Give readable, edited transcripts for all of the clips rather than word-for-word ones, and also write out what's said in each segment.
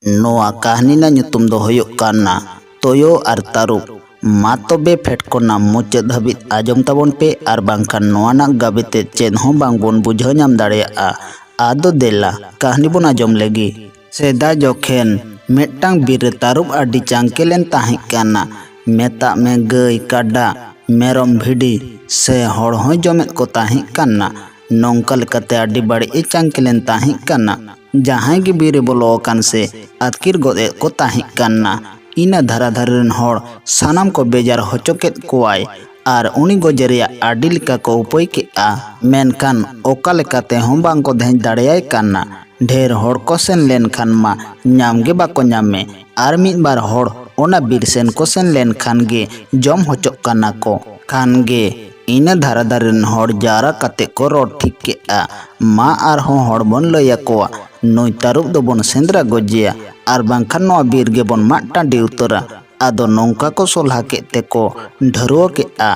नोआ कहानी ना nyutum दो होयुक काना तोयो आर तारुब। मा तबे फेट कोना मुचाद हाबिज आजम ताबन पे आर बांखान नोआ ना गाबेते चेद हों बांग बोन बुझाव नाम दाड़ेयागा। आदो देला कहानी बोन आजम लेगी। सेदा जोखेन मेटांग बीर तारुब आडी चांकेलेन ताहें काना। मेता में गई काडा मेरम भिडी से हड़ हों जमेत को ताहें काना। नोंका लेकाते आडी बाड़ी ए चांकेलेन ताहें काना। जहां गे बीरे बोलो कान से आतकिर गोदे को ताहें काना। इना धारा धारेन हड़ सानाम को बेजार होचोकेत कोआय आर उनी गोजेरिया आडी लिका को उपाय केआ। मेनखान ओका लेकाते हों बांग को धेंज दाड़ेयाय काना। ढेर हड़ को सेन लेन खान मा नाम गे बाको नामे आर मिद बार हड़ ओना बीर सेन को सेन लेन खान गे जम होचोक काना को। खान गे इना धारा धारेन हड़ जारा काते को रोड ठीक केआ। मा आर हों हड़ बन लया कोआ नोई तारुब दो बन सेंद्रा गोजिया आर बांखान नोआ बीर गे बन माट टांडी उतरा। आदो नोंका को सोल्हा केते को ढरुआ केआ।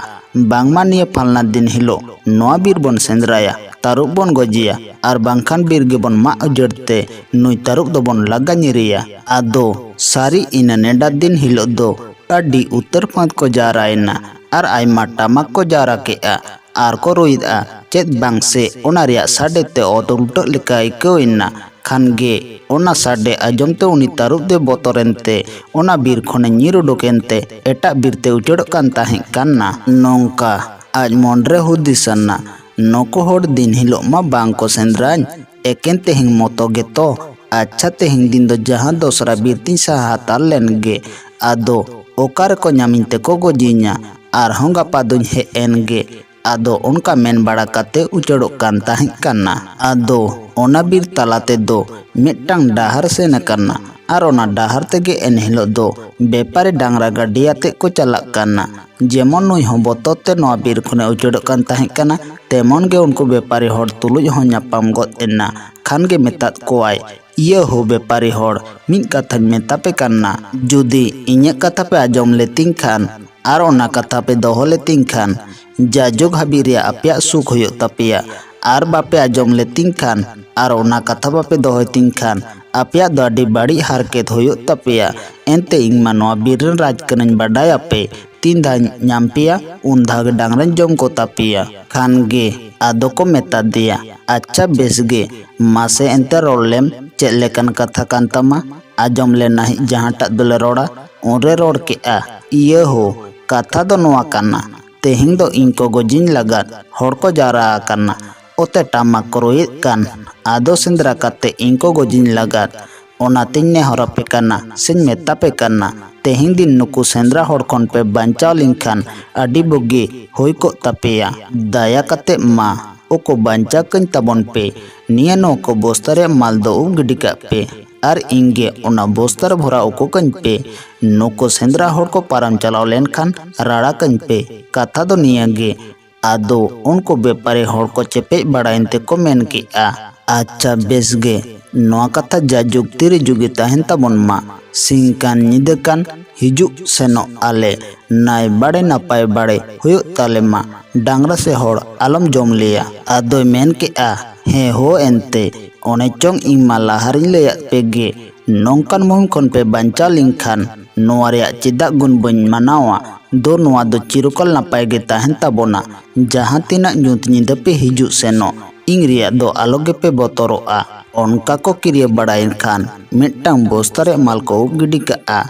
बांगमा निये फालना दिन हिलो नोआ बीर बन सेंद्राया तारुब बन गोजिया आर बांखान बीर गे बन मा उजड़ते नोई तारुब दो बन लगा निरिया। आदो सारी इना नेडा दिन हिलो दो आडी उत्तर फांद को जारायना आर आयमा टामाक को जारा केआ आर को रोइदा चेद बांग से ओना रिया साडे ते ओत उल्टो लेका आइकौइना। खान गे ओना साडे आजमते उनी तारुब दे बोतरेनते ओना बीर खने ñिर उडुकेनते एटा बीरते उचड़ कान ताहें काना। नोंका आज मोनरे हुदिसना नको हड़ दिन हिलो मा बांग को सेंद्राñ एकेन तेहिं मोतो गे तो अच्छा तेहिं दिन दो जहां दोसरा बीर तीन साहा ताल लेन गे। आदो ओकार को ñामिनते को गोजिña आर हों गापा दुñ हे एन गे। आदो उनका मेन बड़ा काते उचड़ो कान ताहें काना। आदो ओना बीर तालाते दो मिट्टांग डाहर सेन काना आर ओना डाहर तेगे एन हिलो दो बेपारी डांगरा गाडियाते को चलाक काना। जेमन नुई हों बोतोते नोआ बीर खने उचड़ो कान ताहें काना तेमन गे उनको बेपारी हड़ तुलुज हों ñापाम गोद एना। खान गे मेतात कोआय इया हो बेपारी हड़ मिद कथाñ मेतापे काना। जुदी इña कथा पे आजम लेतिं खान आर ओना कथा पे दोहो लेतिं खान जाजुग हाबिरिया आपिया सुख होयो तापिया आर बापे आजम लेतिं खान आर ओना कथा बापे दोहोतिं खान आपिया दो आडी बाड़ी हारकेत होयो तापिया। एनते इंगमा नोआ बीरन राज कनñ बाडाय आपे तीन धा ñाम पिया उन धाग डांगरन जम को तापिया। खान गे आदो को मेता दिया अच्छा बेस गे मासे एनते रोलेम चेद लेकान कथा कान तामा आजम ले नाही जहांटात बेले रोड़ा उनरे रोड़ केआ। इया हो कथा दो नोआ काना तेहिं दो इनको गोजिन लगात हड़ को जारा काना ओते टामाक को रोइद कान। आदो सेंद्रा काते इनको गोजिन लगात ओना तिन ने हरपे काना सिन मेतापे काना तेहिं दिन नुकु सेंद्रा हड़ खन पे बांचाव लिंखान आडी बुगी होई को तापेया। दाया काते मा ओको बांचा कñ ताबन पे निया नो को बोस्तारे माल दो उब गिडी काग पे आर इंगे ओना बोस्तार भरा ओको कñ पे नुको सेंद्रा हड़ को पारम चलाव लेन खान राड़ा कñ पे। कथा दो निया गे आदो उनको बेपारी हड़ को चेपे बाड़ाइनते को मेन केआ। अच्छा बेस गे नोआ कथा जा जुगतिरे जुगे ताहेन ताबन मा सिंह कान ñिदा कान हिजुग सेनो आले नाय बाड़े नापाय बाड़े हुयो ताले मा डांगरा से हड़ आलम जम लिया। आदो मेन केआ हे हो एनते ओने चोंग इंग मा लाहारिñ लैयाद पेगे नोंकान मुहिम खन पे बांचाव लिंखान नोआ रेया चेदाग गुन बñ मानावा दो नोआ दो चिरकल नापाय गे ताहेन ताबोना। जहां तिना ñुत ñिदा पे हिजुग सेनो इंग रेया दो आलोगे पे बोतरोआ। ओनका को किरिया बाड़ाइन खान मिट्टांग बोस्तारे माल को उब गिडी काआ।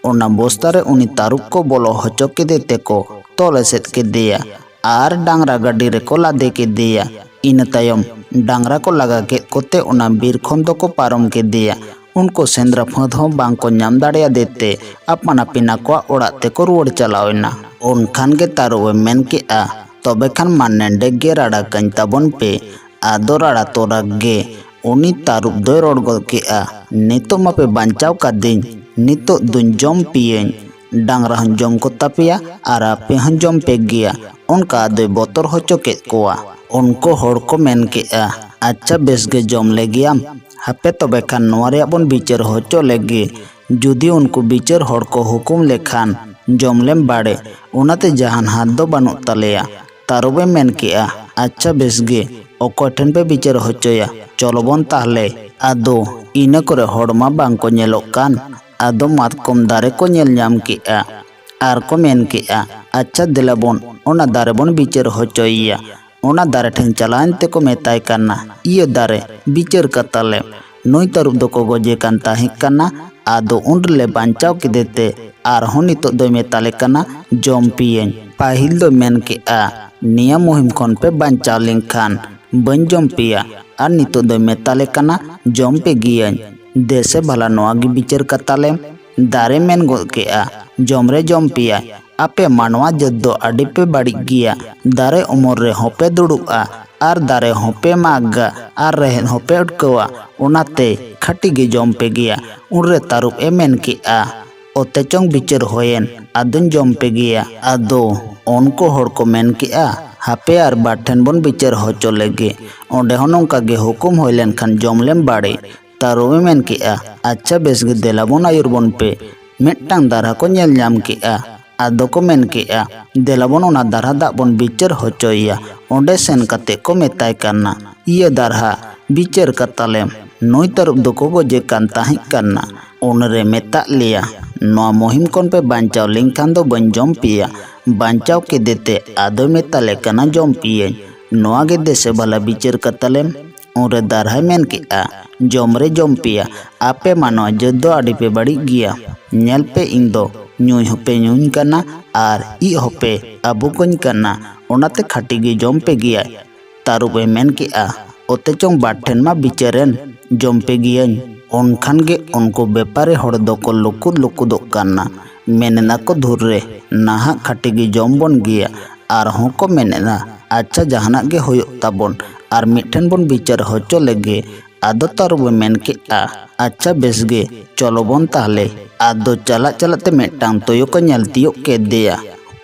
ओना बोस्तारे उनी तारुब को बोलो होचो केदे तेको तोल एसेद केदेया आर डांगरा गाडी रे को लादे केदेया। इन तायम डांगरा को लगा के कोते ओना बीर खन दो को पारम केदेया। उनको सेंद्रा फांद हों बांग को ñाम दाड़ेया देते अपना पिना को ओड़ाग ते को रुवाड़ चलावेना। उनखान गे तारुबे मेन केआ तबे खान मा नेंडे गे राड़ा कñ ताबन पे। आदो राड़ा तोरा गे उनी तारुब दोय रोड़ गोद केआ नितो मापे बांचाव कादिñ नितो दुñ जम पियेñ डांगरा हन जम को तापिया आर आपे हन जम पे गिया। उनका आदोय बोतर होचो केद कोआ। उनको हड़ को मेन केआ अच्छा बेस गे जम ले गियाम हापे तबे खान नोआ रेया बन बिचार होचो लेगे। जुदी उनको बिचार हड़ को हुकुम लेखान जम लेम बाड़े उनाते जहान हाथ दो बानुग तालेया। तारुबे मेन केआ अच्छा बेस गे ᱚᱠᱚᱭ ᱴᱷᱮᱱ ᱯᱮ ᱵᱤᱪᱟᱹᱨ ᱦᱚᱪᱚᱭᱟ, ᱪᱚᱞᱚᱵᱚᱱ ᱛᱟᱦᱞᱮ᱾ ᱟᱫᱚ ᱤᱱᱟᱹ ᱠᱚᱨᱮ ᱦᱚᱲ ᱢᱟ ᱵᱟᱝ ᱠᱚ ᱧᱮᱞᱚᱜ ᱠᱟᱱ, ᱟᱫᱚ ᱢᱟᱛᱠᱚᱢ ᱫᱟᱨᱮ ᱠᱚ ᱧᱮᱞ ᱧᱟᱢ ᱠᱮᱜᱼᱟ ᱟᱨ ᱠᱚ ᱢᱮᱱ ᱠᱮᱜᱼᱟ, ᱟᱪᱪᱷᱟ ᱫᱮᱞᱟᱵᱚᱱ ᱚᱱᱟ ᱫᱟᱨᱮ ᱵᱚᱱ ᱵᱤᱪᱟᱹᱨ ᱦᱚᱪᱚᱭᱮᱭᱟ᱾ ᱚᱱᱟ ᱫᱟᱨᱮ ᱴᱷᱮᱱ ᱪᱟᱞᱟᱣᱮᱱ ᱛᱮᱠᱚ ᱢᱮᱛᱟᱭ ᱠᱟᱱᱟ, ᱤᱭᱟᱹ ᱫᱟᱨᱮ ᱵᱤᱪᱟᱹᱨ ᱠᱟᱛᱟᱞᱮᱢ, ᱱᱩᱭ ᱛᱟᱹᱨᱩᱵ ᱫᱚᱠᱚ ᱜᱚᱡᱮ ᱠᱟᱱ ᱛᱟᱦᱮᱸ ᱠᱟᱱᱟ, ᱟᱫᱚ ᱩᱱᱨᱮᱞᱮ ᱵᱟᱧᱪᱟᱣ ᱠᱮᱫᱮᱛᱮ ᱟᱨᱦᱚᱸ ᱱᱤᱛᱚᱜ ᱫᱚᱭ ᱢᱮᱛᱟᱞᱮ ᱠᱟᱱᱟ ᱡᱚᱢ ᱯᱤᱭᱟᱹᱧ᱾ ᱯᱟᱹᱦᱤᱞ ᱫᱚ ᱢᱮᱱ ᱠᱮᱜᱼᱟ ᱱᱤᱭᱟᱹ ᱢᱩᱦᱤᱢ ᱠᱷᱚᱱ ᱯᱮ ᱵᱟᱧᱪᱟᱣ ᱞᱮᱱᱠᱷᱟᱱ ᱵᱟᱹᱧ ᱡᱚᱢ ᱯᱮᱭᱟ, ᱟᱨ ᱱᱤᱛᱚᱜ ᱫᱚᱭ ᱢᱮᱛᱟᱞᱮ ᱠᱟᱱᱟ ᱡᱚᱢ ᱯᱮ ᱜᱤᱭᱟᱹᱧ, ᱫᱮᱥᱮ ᱵᱷᱟᱞᱟ ᱱᱚᱣᱟ ᱜᱮ ᱵᱤᱪᱟᱹᱨ ᱠᱟᱛᱟᱞᱮᱢ᱾ ᱫᱟᱨᱮ ᱢᱮᱱ ᱜᱚᱫ ᱠᱮᱜᱼᱟ, ᱡᱚᱢ ᱨᱮ ᱡᱚᱢ ᱯᱮᱭᱟᱭ, ᱟᱯᱮ ᱢᱟᱱᱣᱟ ᱡᱟᱹᱛ ᱫᱚ ᱟᱹᱰᱤ ᱯᱮ ᱵᱟᱹᱲᱤᱡ ᱜᱮᱭᱟ, ᱫᱟᱨᱮ ᱩᱢᱩᱞ ᱨᱮᱦᱚᱸ ᱯᱮ ᱫᱩᱲᱩᱵᱼᱟ ᱟᱨ ᱫᱟᱨᱮ ᱦᱚᱸ ᱯᱮ ᱢᱟᱜᱟ ᱟᱨ ᱨᱮᱦᱮᱫ ᱦᱚᱸ ᱯᱮ ᱩᱴᱠᱟᱹᱣᱟ, ᱚᱱᱟᱛᱮ ᱠᱷᱟᱹᱴᱤ ᱜᱮ ᱡᱚᱢ ᱯᱮ ᱜᱮᱭᱟ᱾ ᱩᱱᱨᱮ ᱛᱟᱹᱨᱩᱵ ᱮ ᱢᱮᱱ ᱠᱮᱜᱼᱟ, ᱚᱛᱮᱪᱚᱝ ᱵᱤᱪᱟᱹᱨ ᱦᱩᱭᱮᱱ, ᱟᱫᱚᱧ ᱡᱚᱢ ᱯᱮ ᱜᱮᱭᱟ᱾ ᱟᱫᱚ ᱩᱱᱠᱩ ᱦᱚᱲ ᱠᱚ ᱢᱮᱱ ᱠᱮᱜᱼᱟ, ᱦᱟᱯᱮ ᱟᱨ ᱵᱟᱨ ᱴᱷᱮᱱ ᱵᱚᱱ ᱵᱤᱪᱟᱹᱨ ᱦᱚᱪᱚ ᱞᱮᱜᱮ, ᱚᱸᱰᱮ ᱦᱚᱸ ᱱᱚᱝᱠᱟ ᱜᱮ ᱦᱩᱠᱩᱢ ᱦᱩᱭ ᱞᱮᱱᱠᱷᱟन ᱡᱚᱢ ᱞᱮᱢ ᱵᱟᱲᱮ᱾ ᱛᱟᱹᱨᱩᱵ ᱮ ᱢᱮᱱ ᱠᱮᱜᱼᱟ, ᱟᱪᱪᱷᱟ ᱵᱮᱥ ᱜᱮ ᱫᱮᱞᱟ ᱵᱚᱱ ᱟᱹᱭᱩᱨ ᱵᱚᱱ ᱯᱮ᱾ ᱢᱤᱫᱴᱟᱝ ᱫᱟᱨᱦᱟ ᱠᱚ ᱧᱮᱞ ᱧᱟᱢ ᱠᱮᱜᱼᱟ, ᱟᱫᱚ ᱠᱚ ᱢᱮᱱ ᱠᱮᱜᱼᱟ, ᱫᱮᱞᱟᱵᱚᱱ ᱚᱱᱟ ᱫᱟᱨᱦᱟ ᱫᱟᱜ ᱵᱚᱱ ᱵᱤᱪᱟᱹᱨ ᱦᱚᱪᱚᱭᱮᱭᱟ᱾ ᱚᱸᱰᱮ ᱥᱮᱱ ᱠᱟᱛᱮ ᱠᱚ ᱢᱮᱛᱟᱭ ᱠᱟᱱᱟ, ᱤᱭᱟᱹ ᱫᱟᱨᱦᱟ ᱵᱤᱪᱟᱹᱨ ᱠᱟᱛᱟᱞᱮᱢ, ᱱᱩᱭ ᱛᱟᱹᱨᱩᱵ ᱫᱚᱠᱚ ᱜᱚᱡᱮ ᱠᱟᱱ ᱛᱟᱦᱮᱸ ᱠᱟᱱᱟ, ᱩᱱᱨᱮ ᱢᱮᱛᱟᱜ ᱞᱮᱭᱟ ᱱᱚᱣᱟ ᱢᱩᱦᱤᱢ ᱠᱷᱚᱱ ᱯᱮ ᱵᱟᱧᱪᱟᱣ ᱞᱮᱱᱠᱷᱟᱱ ᱫᱚ ᱵᱟᱹᱧ ᱡᱚᱢ ᱯᱮᱭᱟ᱾ ᱵᱟᱧᱪᱟᱣ ᱠᱮᱫᱮᱛᱮ ᱟᱫᱚᱭ ᱢᱮᱛᱟᱞᱮ ᱠᱟᱱᱟ ᱡᱚᱢ ᱯᱤᱭᱟᱹᱧ, ᱱᱚᱣᱟ ᱜᱮ ᱫᱮᱥᱮ ᱵᱷᱟᱞᱟ ᱵᱤᱪᱟᱹᱨ ᱠᱟᱛᱟᱞᱮᱢ᱾ ᱩᱱᱨᱮ ᱫᱟᱨᱦᱟᱭ ᱢᱮᱱ ᱠᱮᱜᱼᱟ, ᱡᱚᱢ ᱨᱮ ᱡᱚᱢ ᱯᱮᱭᱟ, ᱟᱯᱮ ᱢᱟᱱᱣᱟ ᱡᱟᱹᱛ ᱫᱚ ᱟᱹᱰᱤ ᱯᱮ ᱵᱟᱹᱲᱤᱡ ᱜᱮᱭᱟ, ᱧᱮᱞ ᱯᱮ ᱤᱧ ᱫᱚ ᱧᱩᱭ ᱦᱚᱸᱯᱮ ᱧᱩᱧ ᱠᱟᱱᱟ ᱟᱨ ᱤᱡ ᱦᱚᱸᱯᱮ ᱟᱵᱩᱠᱟᱹᱧ ᱠᱟᱱᱟ, ᱚᱱᱟᱛᱮ ᱠᱷᱟᱹᱴᱤ ᱜᱮ ᱡᱚᱢ ᱯᱮ ᱜᱮᱭᱟᱭ᱾ ᱛᱟᱹᱨᱩᱵ ᱮ ᱢᱮᱱ ᱠᱮᱜᱼᱟ, ᱚᱛᱮᱪᱚᱝ ᱵᱟᱨ ᱴᱷᱮᱱ ᱢᱟ ᱵᱤᱪᱟᱹᱨᱮᱱ, ᱡᱚᱢ ᱯᱮ ᱜᱤᱭᱟᱹᱧ᱾ ᱩᱱᱠᱷᱟᱱ ᱜᱮ ᱩᱱᱠᱩ ᱵᱮᱯᱟᱨᱤ ᱦᱚᱲ ᱫᱚᱠᱚ ᱞᱩᱠᱩᱫ ᱞᱩᱠᱩᱫᱚᱜ ᱠᱟᱱᱟ, ᱢᱮᱱᱮᱱᱟ ᱠᱚ ᱫᱷᱩᱨ ᱨᱮ ᱱᱟᱦᱟᱜ ᱠᱷᱟᱹᱴᱤ ᱜᱮ ᱡᱚᱢ ᱵᱚᱱ ᱜᱮᱭᱟ᱾ ᱟᱨᱦᱚᱸ ᱠᱚ ᱢᱮᱱᱮᱫᱟ, ᱟᱪᱪᱷᱟ ᱡᱟᱦᱟᱱᱟᱜ ᱜᱮ ᱦᱩᱭᱩᱜ ᱛᱟᱵᱚᱱ ᱟᱨ ᱢᱤᱫᱴᱷᱮᱱ ᱵᱚᱱ ᱵᱤᱪᱟᱹᱨ ᱦᱚᱪᱚ ᱞᱮᱜᱮ᱾ ᱟᱫᱚ ᱛᱟᱹᱨᱩᱵ ᱮ ᱢᱮᱱ ᱠᱮᱜᱼᱟ, ᱟᱪᱪᱷᱟ ᱵᱮᱥ ᱜᱮ ᱪᱚᱞᱚᱵᱚᱱ ᱛᱟᱦᱞᱮ᱾ ᱟᱫᱚ ᱪᱟᱞᱟᱜ ᱪᱟᱞᱟᱜ ᱛᱮ ᱢᱤᱫᱴᱟᱝ ᱛᱩᱭᱩ ᱠᱚ ᱧᱮᱞ ᱛᱤᱭᱳᱜ ᱠᱮᱫᱮᱭᱟ᱾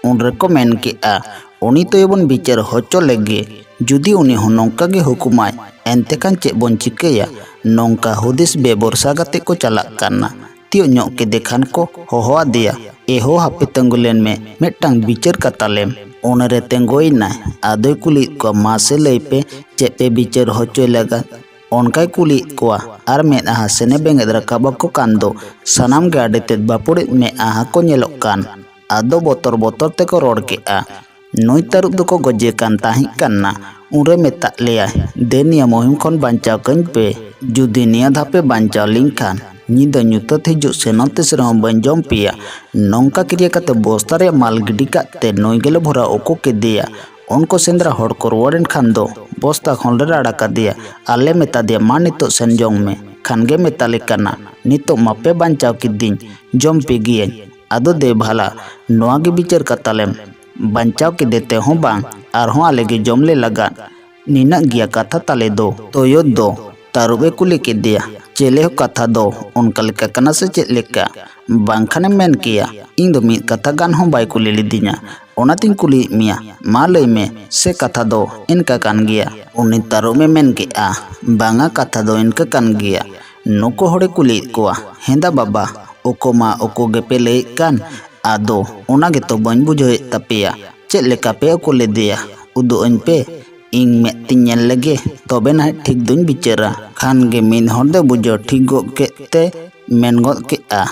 ᱩᱱ ᱨᱮᱠᱚ ᱢᱮᱱ ᱠᱮᱜᱼᱟ, ᱩᱱᱤ ᱛᱩᱭᱩ ᱵᱚᱱ ᱵᱤᱪᱟᱹᱨ ᱦᱚᱪᱚ ᱞᱮᱜᱮ, ᱡᱩᱫᱤ ᱩᱱᱤ ᱦᱚᱸ ᱱᱚᱝᱠᱟ ᱜᱮ ᱦᱩᱠᱩᱢᱟᱭ, ᱮᱱᱛᱮ ᱠᱷᱟᱱ ᱪᱮᱫ ᱵᱚᱱ ᱪᱤᱠᱟᱹᱭᱟ? ᱱᱚᱝᱠᱟ ᱦᱩᱫᱤᱥ ᱵᱮᱵᱚᱨᱥᱟ ᱠᱟᱛᱮ ᱠᱚ ᱪᱟᱞᱟᱜ ᱠᱟᱱᱟ᱾ ᱛᱤᱭᱳᱜ ᱧᱚᱜ ᱠᱮᱫᱮ ᱠᱷᱟᱱ ko ᱦᱚᱦᱚ ᱟᱫᱮᱭᱟ, ᱮᱦᱳ ᱦᱟᱯᱮ ᱛᱤᱸᱜᱩ ᱞᱮᱱ ᱢᱮ, ᱢᱤᱫᱴᱟᱝ ᱵᱤᱪᱟᱹᱨ ᱠᱟᱛᱟᱞᱮᱢ᱾ ᱩᱱᱨᱮ ᱛᱤᱸᱜᱩᱭᱮᱱᱟᱭ, ᱟᱫᱚᱭ ᱠᱩᱞᱤᱭᱮᱫ ᱠᱚᱣᱟ, ᱢᱟᱥᱮ ᱞᱟᱹᱭ ᱯᱮ ᱪᱮᱫ ᱯᱮ ᱵᱤᱪᱟᱹᱨ ᱦᱚᱪᱚᱭ ᱞᱟᱜᱟᱫ? ᱚᱱᱠᱟᱭ ᱠᱩᱞᱤᱭᱮᱫ ᱠᱚᱣᱟ ᱟᱨ ᱢᱮᱫᱦᱟ ᱥᱮᱱᱮ ᱵᱮᱸᱜᱮᱫ ᱨᱟᱠᱟᱵ ᱟᱠᱚ ᱠᱟᱱ ᱫᱚ ᱥᱟᱱᱟᱢ ᱜᱮ ᱟᱹᱰᱤ ᱛᱮᱫ ᱵᱟᱹᱯᱩᱲᱮᱫ ᱢᱮᱫᱦᱟ ᱠᱚ ᱧᱮᱞᱚᱜ ᱠᱟᱱ᱾ ᱟᱫᱚ ᱵᱚᱛᱚᱨ ᱵᱚᱛᱚᱨ ᱛᱮᱠᱚ ᱨᱚᱲ ᱠᱮᱜᱼᱟ, ᱱᱩᱭ ᱛᱟᱹᱨᱩᱵ ᱫᱚᱠᱚ ᱜᱚᱡᱮ ᱠᱟᱱ ᱛᱟᱦᱮᱸ ᱠᱟᱱᱟ᱾ ᱩᱱᱨᱮ ᱢᱮᱛᱟᱜ ᱞᱮᱭᱟᱭ, ᱫᱮ ᱱᱤᱭᱟᱹ ᱢᱩᱦᱤᱢ ᱠᱷᱚᱱ ᱵᱟᱧᱪᱟᱣ ᱠᱟᱹᱧ ᱯᱮ, ᱡᱩᱫᱤ ᱱᱤᱭᱟᱹ ᱫᱷᱟᱣ ᱯᱮ ᱵᱟᱧᱪᱟᱣ ᱞᱤᱧᱠᱷᱟᱱ ᱧᱤᱫᱟᱹ ᱧᱩᱛᱟᱹᱛ ᱦᱤᱡᱩᱜ ᱥᱮᱱᱚᱜ ᱛᱤᱥ ᱨᱮᱦᱚᱸ ᱵᱟᱹᱧ ᱡᱚᱢ ᱯᱮᱭᱟ᱾ ᱱᱚᱝᱠᱟ ᱠᱤᱨᱭᱟᱹ ᱠᱟᱛᱮ ᱵᱚᱥᱛᱟ ᱨᱮᱭᱟᱜ ᱢᱟᱞ ᱜᱤᱰᱤ ᱠᱟᱜᱛᱮ ᱱᱩᱭ ᱜᱮᱞᱮ ᱵᱷᱚᱨᱟᱣ ᱩᱠᱩ ᱠᱮᱫᱮᱭᱟ᱾ ᱩᱱᱠᱩ ᱥᱮᱸᱫᱽᱨᱟ ᱦᱚᱲ ᱠᱚ ᱨᱩᱣᱟᱹᱲᱮᱱ ᱠᱷᱟᱱ ᱫᱚ ᱵᱚᱥᱛᱟ ᱠᱷᱚᱱ ᱞᱮ ᱨᱟᱲᱟ ᱠᱟᱫᱮᱭᱟ ᱟᱨᱞᱮ ᱢᱮᱛᱟ ᱫᱮᱭᱟ, ᱢᱟ ᱱᱤᱛᱚᱜ ᱥᱮᱱ ᱡᱚᱝ ᱢᱮ᱾ ᱠᱷᱟᱱ ᱜᱮ ᱢᱮᱛᱟᱞᱮ ᱠᱟᱱᱟ, ᱱᱤᱛᱚᱜ ᱢᱟᱯᱮ ᱵᱟᱧᱪᱟᱣ ᱠᱤᱫᱤᱧ, ᱡᱚᱢ ᱯᱮ ᱜᱤᱭᱟᱹᱧ᱾ ᱟᱫᱚ ᱫᱮ ᱵᱷᱟᱞᱟ ᱱᱚᱣᱟ ᱜᱮ ᱵᱤᱪᱟᱹᱨ ᱠᱟᱛᱟᱞᱮᱢ, ᱵᱟᱧᱪᱟᱣ ᱠᱮᱫᱮ ᱛᱮᱦᱚᱸ ᱵᱟᱝ, ᱟᱨᱦᱚᱸ ᱟᱞᱮ ᱜᱮ ᱡᱚᱢ ᱞᱮ ᱞᱟᱜᱟᱫ, ᱱᱤᱱᱟᱹᱜ ᱜᱮᱭᱟ ᱠᱟᱛᱷᱟ ᱛᱟᱞᱮ ᱫᱚ᱾ ᱛᱩᱭᱩ ᱫᱚ ᱛᱟᱹᱨᱩᱵ ᱮ ᱠᱩᱞᱤ ᱠᱮᱫᱮᱭᱟ, ᱪᱮᱞᱮ ᱦᱚᱸ ᱠᱟᱛᱷᱟ ᱫᱚ ᱚᱱᱠᱟ ᱞᱮᱠᱟ ᱠᱟᱱᱟ ᱥᱮ ᱪᱮᱫ ᱞᱮᱠᱟ? ᱵᱟᱝᱠᱷᱟᱱᱮᱢ ᱢᱮᱱ ᱠᱮᱭᱟ ᱤᱧ ᱫᱚ ᱢᱤᱫ ᱠᱟᱛᱷᱟ ᱜᱟᱱ ᱦᱚᱸ ᱵᱟᱭ ᱠᱩᱞᱤ ᱞᱤᱫᱤᱧᱟ, ᱚᱱᱟᱛᱤᱧ ᱠᱩᱞᱤᱭᱮᱫ ᱢᱮᱭᱟ, ᱢᱟ ᱞᱟᱹᱭ ᱢᱮ ᱥᱮ ᱠᱟᱛᱷᱟ ᱫᱚ ᱤᱱᱠᱟ ᱠᱟᱱ ᱜᱮᱭᱟ? ᱩᱱᱤ ᱛᱟᱹᱨᱩᱵ ᱮ ᱢᱮᱱ ᱠᱮᱜᱼᱟ, ᱵᱟᱝᱟ ᱠᱟᱛᱷᱟ ᱫᱚ ᱤᱱᱠᱟᱹ ᱠᱟᱱ ᱜᱮᱭᱟ᱾ ᱱᱩᱠᱩ ᱦᱚᱲᱮ ᱠᱩᱞᱤᱭᱮᱫ ᱠᱚᱣᱟ, ᱦᱮᱸᱫᱟ ᱵᱟᱵᱟ ᱩᱠᱩ ᱢᱟ ᱩᱠᱩ ᱜᱮᱯᱮ ᱞᱟᱹᱭᱮᱫ ᱠᱟᱱ, ᱟᱫᱚ ᱚᱱᱟ ᱜᱮᱛᱚ ᱵᱟᱹᱧ ᱵᱩᱡᱷᱟᱹᱣᱮᱫ ᱛᱟᱯᱮᱭᱟ, ᱪᱮᱫ ᱞᱮᱠᱟ ᱯᱮ ᱩᱠᱩ ᱞᱮᱫᱮᱭᱟ? ᱩᱫᱩᱜ ᱟᱹᱧ ᱯᱮ, ᱤᱧ ᱢᱮᱫ ᱛᱤᱧ ᱧᱮᱞ ᱞᱮᱜᱮ, ᱛᱚᱵᱮ ᱱᱟᱦᱟᱜ ᱴᱷᱤᱠ ᱫᱩᱧ ᱵᱤᱪᱟᱹᱨᱟ᱾ ᱠᱷᱟᱱ ᱜᱮ ᱢᱤᱫ ᱦᱚᱲ ᱫᱚ ᱵᱩᱡᱷᱟᱹᱣ ᱴᱷᱤᱠ ᱜᱚᱫ ᱠᱮᱫ ᱛᱮ ᱢᱮᱱ ᱜᱚᱫ ᱠᱮᱜᱼᱟ,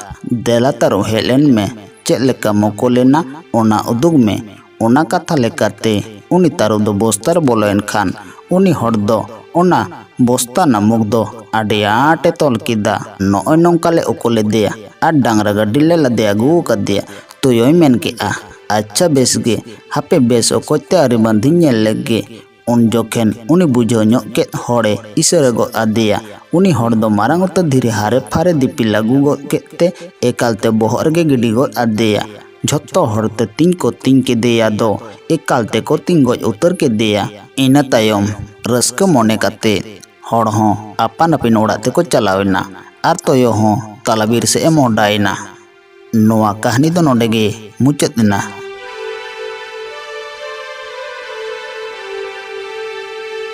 ᱫᱮᱞᱟ ᱛᱟᱹᱨᱩᱵ ᱦᱮᱡ ᱞᱮᱱ ᱢᱮ, ᱪᱮᱫ ᱞᱮᱠᱟᱢ ᱩᱠᱩ ᱞᱮᱱᱟ ᱚᱱᱟ ᱩᱫᱩᱜ ᱢᱮ᱾ ᱚᱱᱟ ᱠᱟᱛᱷᱟ ᱞᱮᱠᱟᱛᱮ ᱩᱱᱤ ᱛᱟᱹᱨᱩᱵ ᱫᱚ ᱵᱚᱥᱛᱟ ᱨᱮ ᱵᱚᱞᱚᱭᱮᱱ ᱠᱷᱟᱱ ᱩᱱᱤ ᱦᱚᱲ ᱫᱚ ᱚᱱᱟ ᱵᱚᱥᱛᱟ ᱨᱮᱱᱟᱜ ᱢᱩখ ᱫᱚ ᱟᱹᱰᱤ ᱟᱸᱴᱮ ᱛᱚᱞ ᱠᱮᱫᱟ, ᱱᱚᱜᱼᱚᱭ ᱱᱚᱝᱠᱟ ᱞᱮ ᱩᱠᱩ ᱞᱮᱫᱮᱭᱟ ᱟᱨ ᱰᱟᱝᱨᱟ ᱜᱟᱹᱰᱤ ᱞᱮ ᱞᱟᱫᱮ ᱟᱹᱜᱩ ᱠᱟᱫᱮᱭᱟ᱾ ᱛᱩᱭᱩᱭ ᱢᱮᱱ ᱠᱮᱜᱼᱟ, ᱟᱪᱪᱷᱟ ᱵᱮᱥ ᱜᱮ, ᱦᱟᱯᱮ ᱵᱮᱥ ᱚᱠᱚᱡ ᱛᱮ ᱟᱹᱨᱤ ᱵᱟᱸᱫᱤᱧ ᱧᱮᱞ ᱞᱮᱜᱮ᱾ ᱩᱱ ᱡᱚᱠᱷᱮᱱ ᱩᱱᱤ ᱵᱩᱡᱷᱟᱹᱣ ᱧᱚᱜ ᱠᱮᱫ ᱦᱚᱲᱮ ᱤᱥᱟᱹᱨᱟ ᱜᱚᱫ ᱟᱫᱮᱭᱟ᱾ ᱩᱱᱤ ᱦᱚᱲ ᱫᱚ ᱢᱟᱨᱟᱝ ᱩᱛᱟᱹᱨ ᱫᱷᱤᱨᱤ ᱦᱟᱨᱮ ᱯᱷᱟᱨᱮ ᱫᱤᱯᱤᱞ ᱟᱹᱜᱩ ᱜᱚᱫ ᱠᱮᱫ ᱛᱮ ᱮᱠᱟᱞᱛᱮ ᱵᱚᱦᱚᱜ ᱨᱮᱜᱮ ᱜᱤᱰᱤ ᱜᱚᱫ ᱟᱫᱮᱭᱟ᱾ ᱡᱷᱚᱛᱚ ᱦᱚᱲ ᱛᱮ ᱛᱤᱧ ᱠᱚ ᱛᱤᱧ ᱠᱮᱫᱮᱭᱟ ᱫᱚ ᱮᱠᱟᱞ ᱛᱮᱠᱚ ᱛᱤᱧ ᱜᱚᱡ ᱩᱛᱟᱹᱨ ᱠᱮᱫᱮᱭᱟ᱾ ᱤᱱᱟᱹ ᱛᱟᱭᱚᱢ ᱨᱟᱹᱥᱠᱟᱹ ᱢᱚᱱᱮ ᱠᱟᱛᱮ ᱦᱚᱲ ᱦᱚᱸ ᱟᱯᱟᱱ ᱟᱹᱯᱤᱱ ᱚᱲᱟᱜ ᱛᱮᱠᱚ ᱪᱟᱞᱟᱣᱮᱱᱟ ᱟᱨ ᱛᱩᱭᱩ ᱦᱚᱸ ᱛᱟᱞᱟ ᱵᱤᱨ ᱥᱮᱫ ᱮ ᱢᱚᱦᱰᱟᱭᱮᱱᱟ᱾ ᱱᱚᱣᱟ ᱠᱟᱹᱦᱱᱤ ᱫᱚ ᱱᱚᱰᱮ ᱜᱮ ᱢᱩᱪᱟᱹᱫ ᱮᱱᱟ।